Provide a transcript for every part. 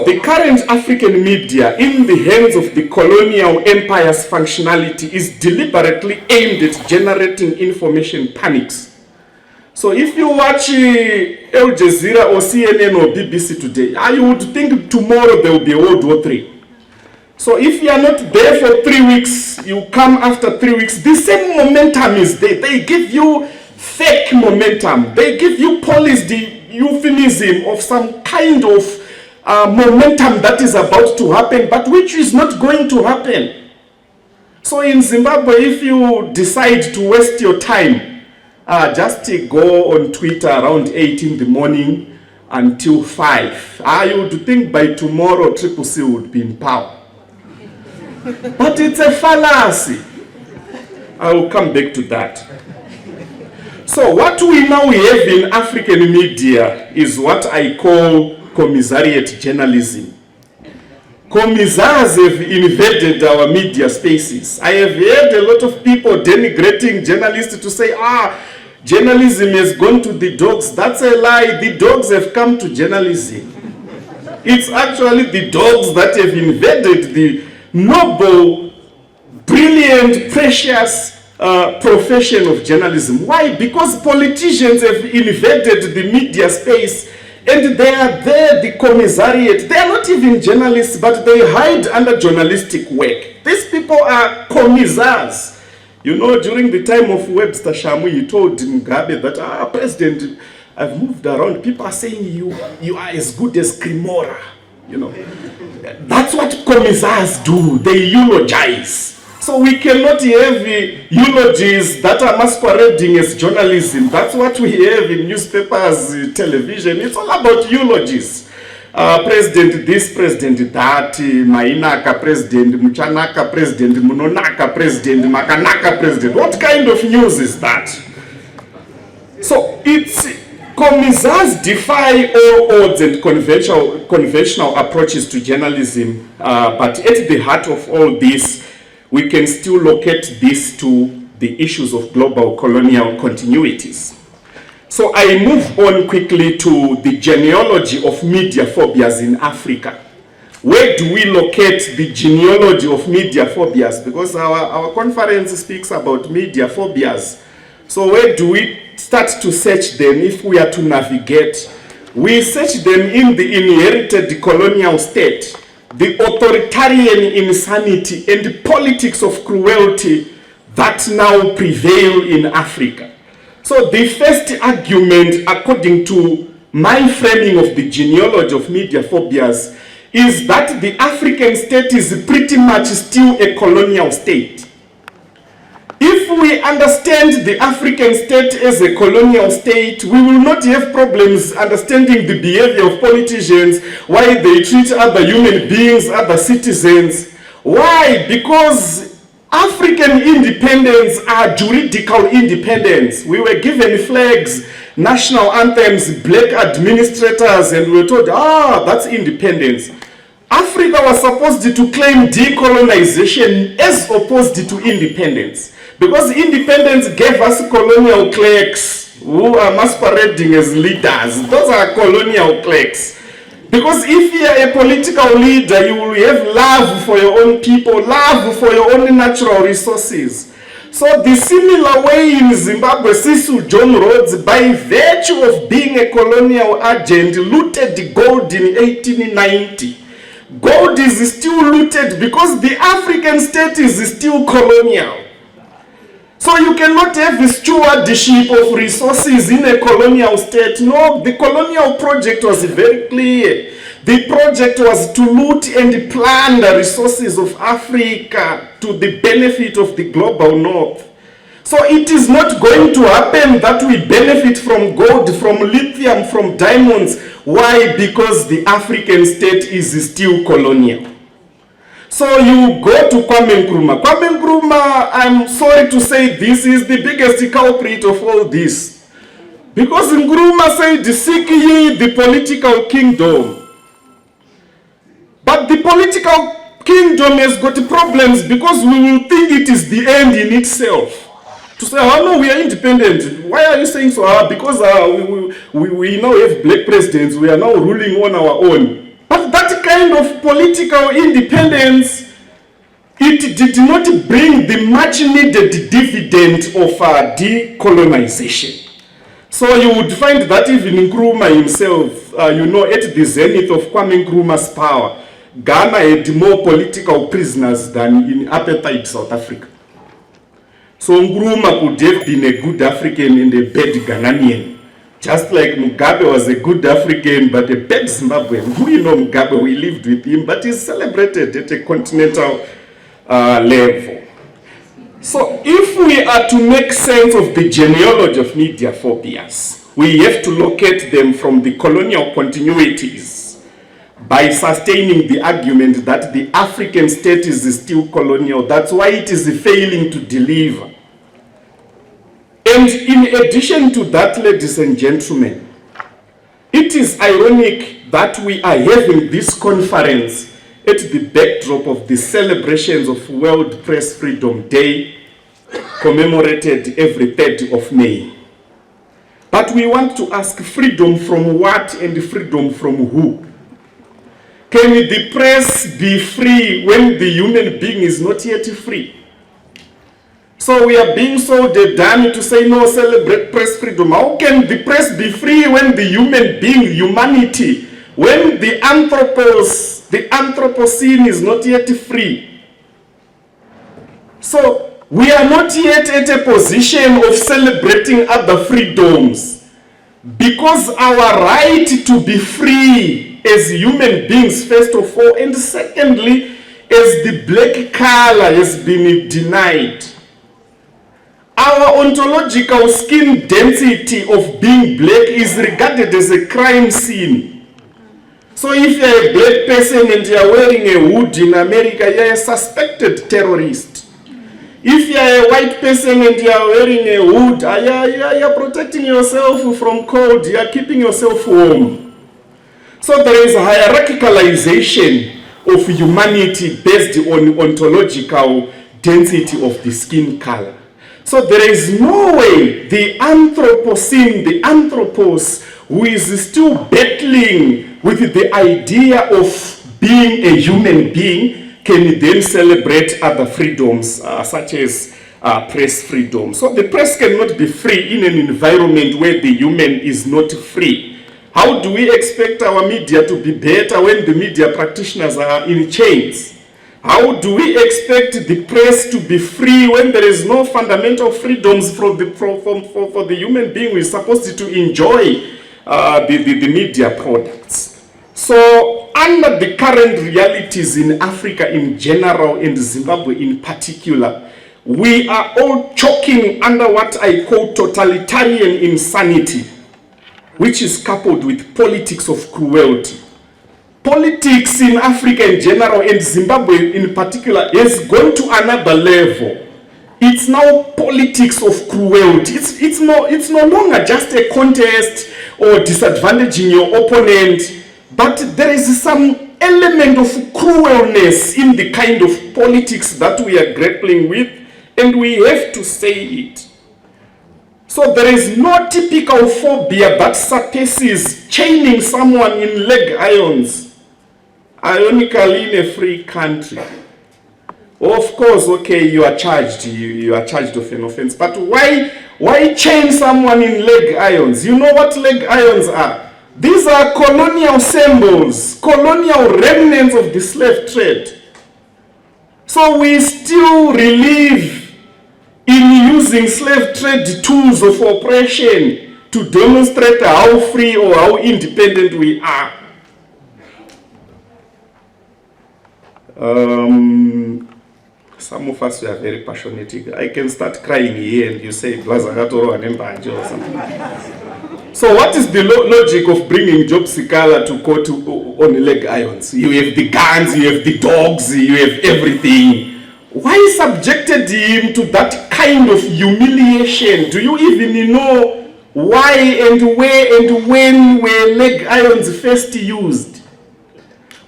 So the current African media in the hands of the colonial empire's functionality is deliberately aimed at generating information panics. So if you watch Al Jazeera or CNN or BBC today, you would think tomorrow there will be a World War III. So if you are not there for 3 weeks, you come after 3 weeks, the same momentum is there. They give you fake momentum. They give you polished euphemism of some kind of momentum that is about to happen, but which is not going to happen. So in Zimbabwe, if you decide to waste your time, just go on Twitter around 8 in the morning until 5. You would think by tomorrow Triple C would be in power. But it's a fallacy. I will come back to that. So what we now have in African media is what I call commissariat journalism. Commissars have invaded our media spaces. I have heard a lot of people denigrating journalists to say, journalism has gone to the dogs. That's a lie. The dogs have come to journalism. It's actually the dogs that have invaded the noble, brilliant, precious profession of journalism. Why? Because politicians have invaded the media space and they are there, the commissariat. They are not even journalists, but they hide under journalistic work. These people are commissars. You know, during the time of Webster Shamu, he told Mugabe that, President, I've moved around. People are saying you are as good as Cremora. You know, that's what commissars do. They eulogize. So we cannot have eulogies that are masquerading as journalism. That's what we have in newspapers, television. It's all about eulogies. President this, president that, Mainaka president, Muchanaka president, Munonaka president, Makanaka president. What kind of news is that? So it's... Commissars defy all odds and conventional approaches to journalism, but at the heart of all this, we can still locate this to the issues of global colonial continuities. So I move on quickly to the genealogy of media phobias in Africa. Where do we locate the genealogy of media phobias? Because our conference speaks about media phobias. So where do we start to search them if we are to navigate? We search them in the inherited colonial state, the authoritarian insanity and the politics of cruelty that now prevail in Africa. So the first argument, according to my framing of the genealogy of media phobias, is that the African state is pretty much still a colonial state. If we understand the African state as a colonial state, we will not have problems understanding the behavior of politicians, why they treat other human beings, other citizens. Why? Because African independence are juridical independence. We were given flags, national anthems, black administrators, and we were told, that's independence. Africa was supposed to claim decolonization as opposed to independence. Because independence gave us colonial clerks who are masquerading as leaders. Those are colonial clerks. Because if you are a political leader, you will have love for your own people, love for your own natural resources. So the similar way in Zimbabwe, Cecil John Rhodes, by virtue of being a colonial agent, looted gold in 1890. Gold is still looted because the African state is still colonial. So you cannot have the stewardship of resources in a colonial state. No, the colonial project was very clear. The project was to loot and plan the resources of Africa to the benefit of the global north. So it is not going to happen that we benefit from gold, from lithium, from diamonds. Why? Because the African state is still colonial. So you go to Kwame Nkrumah. Kwame Nkrumah, I'm sorry to say, this is the biggest culprit of all this. Because Nkrumah said, seek ye the political kingdom. But the political kingdom has got problems because we will think it is the end in itself. To say, no, we are independent. Why are you saying so? Because we now have black presidents. We are now ruling on our own. But that kind kind of political independence, it did not bring the much needed dividend of decolonization. So you would find that even Nkrumah himself, at the zenith of Kwame Nkrumah's power, Ghana had more political prisoners than in apartheid South Africa. So Nkrumah could have been a good African and a bad Ghanaian. Just like Mugabe was a good African but a bad Zimbabwean. We know Mugabe, we lived with him, but he's celebrated at a continental level. So if we are to make sense of the genealogy of media phobias, we have to locate them from the colonial continuities by sustaining the argument that the African state is still colonial. That's why it is failing to deliver. And in addition to that, ladies and gentlemen, it is ironic that we are having this conference at the backdrop of the celebrations of World Press Freedom Day, commemorated every 3rd of May. But we want to ask, freedom from what and freedom from who? Can the press be free when the human being is not yet free? So we are being so damned to say no, celebrate press freedom. How can the press be free when the human being, humanity, when the Anthropocene is not yet free? So we are not yet at a position of celebrating other freedoms, because our right to be free as human beings, first of all, and secondly, as the black color has been denied. Our ontological skin density of being black is regarded as a crime scene. So if you're a black person and you're wearing a hood in America, you're a suspected terrorist. If you're a white person and you're wearing a hood, you're protecting yourself from cold, you're keeping yourself warm. So there is a hierarchicalization of humanity based on ontological density of the skin color. So there is no way the Anthropocene, the Anthropos, who is still battling with the idea of being a human being, can then celebrate other freedoms such as press freedom. So the press cannot be free in an environment where the human is not free. How do we expect our media to be better when the media practitioners are in chains? How do we expect the press to be free when there is no fundamental freedoms for the human being who is supposed to enjoy the media products? So under the current realities in Africa in general and Zimbabwe in particular, we are all choking under what I call totalitarian insanity, which is coupled with politics of cruelty. Politics in Africa in general and Zimbabwe in particular has gone to another level. It's now politics of cruelty. It's no longer just a contest or disadvantaging your opponent, but there is some element of cruelness in the kind of politics that we are grappling with, and we have to say it. So there is no typical phobia that surpasses chaining someone in leg irons, ironically in a free country. Of course, okay, you are charged of an offense, but why chain someone in leg irons? You know what leg irons are? These are colonial symbols, colonial remnants of the slave trade. So we still believe in using slave trade tools of oppression to demonstrate how free or how independent we are. Some of us are very passionate. I can start crying here and you say, Blazakatoro and Mbanje or something. So what is the logic of bringing Job Sikala to court on leg irons? You have the guns, you have the dogs, you have everything. Why subjected him to that kind of humiliation? Do you even know why and where and when were leg irons first used?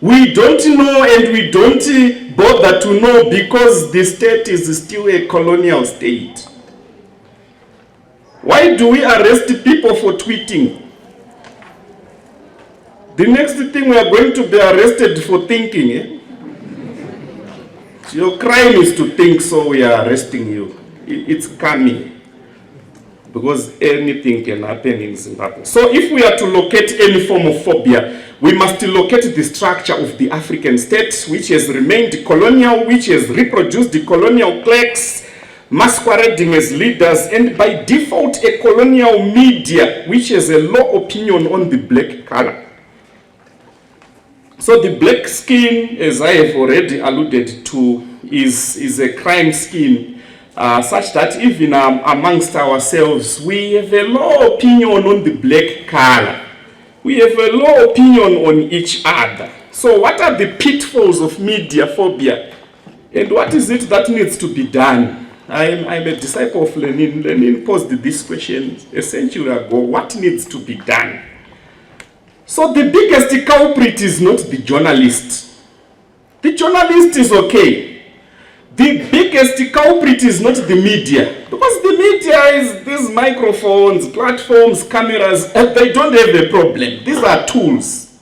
We don't know, and we don't bother to know because the state is still a colonial state. Why do we arrest people for tweeting? The next thing, we are going to be arrested for thinking. Eh? Your crime is to think, so we are arresting you. It's coming. Because anything can happen in Zimbabwe. So if we are to locate any form of phobia, we must locate the structure of the African state, which has remained colonial, which has reproduced the colonial clerks, masquerading as leaders, and by default a colonial media, which has a low opinion on the black color. So the black skin, as I have already alluded to, is a crime scheme, such that even amongst ourselves, we have a low opinion on the black color. We have a low opinion on each other. So what are the pitfalls of media phobia? And what is it that needs to be done? I'm a disciple of Lenin. Lenin posed this question a century ago. What needs to be done? So the biggest culprit is not the journalist. The journalist is okay. The biggest culprit is not the media. Because the media is these microphones, platforms, cameras, they don't have a problem. These are tools.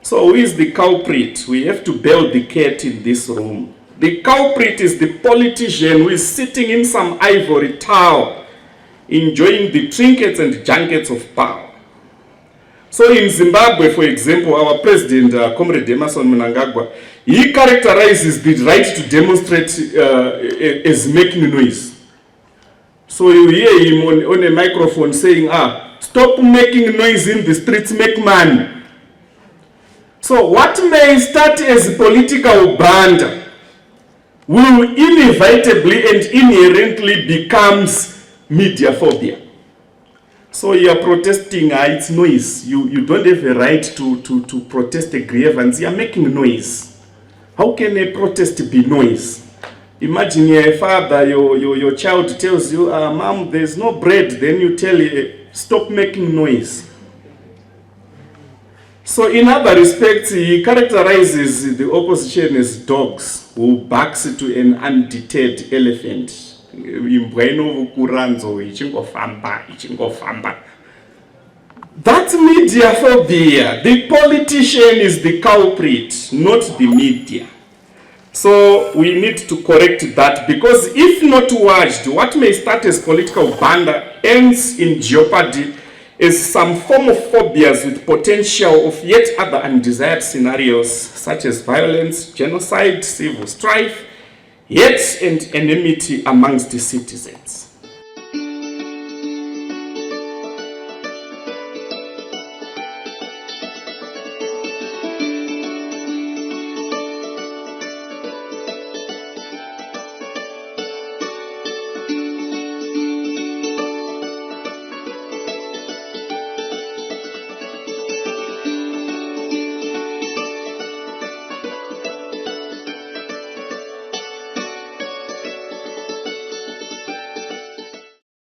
So who is the culprit? We have to bail the cat in this room. The culprit is the politician who is sitting in some ivory tower, enjoying the trinkets and junkets of power. So in Zimbabwe, for example, our president, Comrade Emerson Mnangagwa, he characterizes the right to demonstrate as making noise. So you hear him on a microphone saying, stop making noise in the streets, make money. So what may start as political banter will inevitably and inherently becomes media phobia. So you are protesting, it's noise. You don't have a right to protest a grievance. You are making noise. How can a protest be noise? Imagine your father, your child tells you, Mom, there's no bread. Then you tell you, stop making noise. So in other respects, he characterizes the opposition as dogs who barks to an undeterred elephant. That's media phobia. The politician is the culprit, not the media. So we need to correct that, because if not watched, what may start as political banter ends in jeopardy as some form of phobias with potential of yet other undesired scenarios such as violence, genocide, civil strife, yet and enmity amongst the citizens.